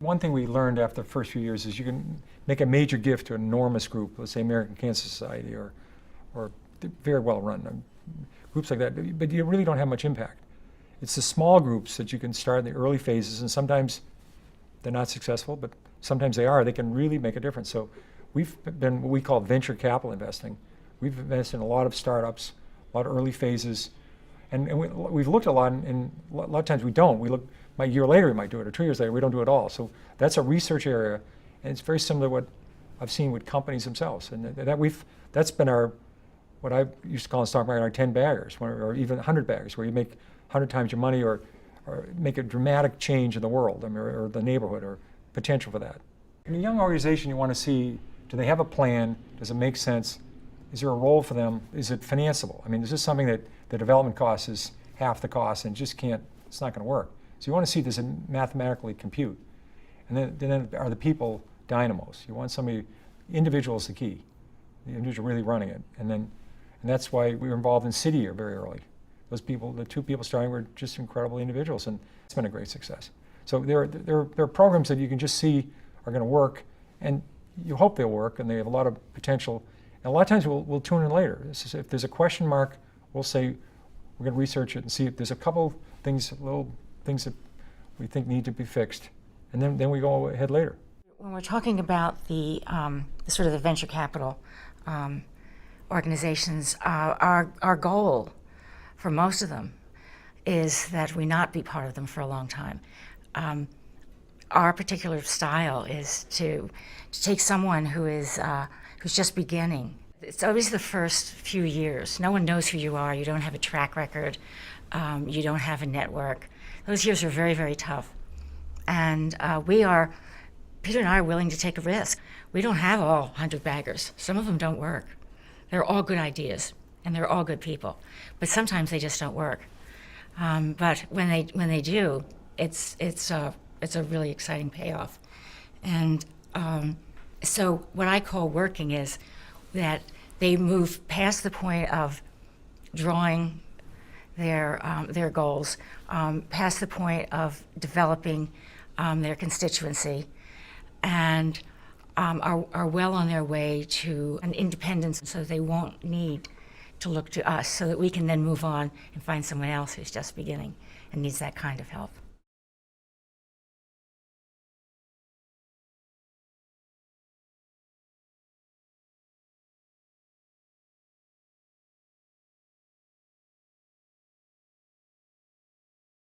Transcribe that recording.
One thing we learned after the first few years is you can make a major gift to an enormous group, let's say American Cancer Society or very well run groups like that, but you really don't have much impact. It's the small groups that you can start in the early phases, and sometimes they're not successful, but sometimes they are. They can really make a difference. So we've been what we call venture capital investing. We've invested in a lot of startups, a lot of early phases, and we've looked a lot, and a lot of times we don't. We look, a year later we might do it, or 2 years later we don't do it at all. So that's a research area, and it's very similar to what I've seen with companies themselves. And that's been what I used to call in stock market, our 10 baggers, or even 100 baggers, where you make 100 times your money or make a dramatic change in the world, or the neighborhood, or potential for that. In a young organization, you want to see, do they have a plan? Does it make sense? Is there a role for them? Is it financeable? I mean, is this something that the development cost is half the cost and just can't, it's not going to work? So you want to see, does it mathematically compute? And then are the people dynamos? You want somebody, individual is the key. The individual really running it. And that's why we were involved in City Year very early. Those people, the 2 people starting, were just incredible individuals, and it's been a great success. So there are programs that you can just see are going to work, and you hope they'll work, and they have a lot of potential. And a lot of times we'll tune in later. If there's a question mark, we'll say we're going to research it and see if there's a couple things, little things that we think need to be fixed, and then we go ahead later. When we're talking about the sort of the venture capital organizations, our goal for most of them is that we not be part of them for a long time. Our particular style is to take someone who's just beginning. It's always the first few years. No one knows who you are. You don't have a track record. You don't have a network. Those years are very, very tough. And Peter and I are willing to take a risk. We don't have all 100 baggers. Some of them don't work. They're all good ideas, and they're all good people. But sometimes they just don't work. But when they do, it's a really exciting payoff. And so what I call working is that they move past the point of drawing their goals, past the point of developing their constituency, and are well on their way to an independence, so they won't need to look to us, so that we can then move on and find someone else who's just beginning and needs that kind of help.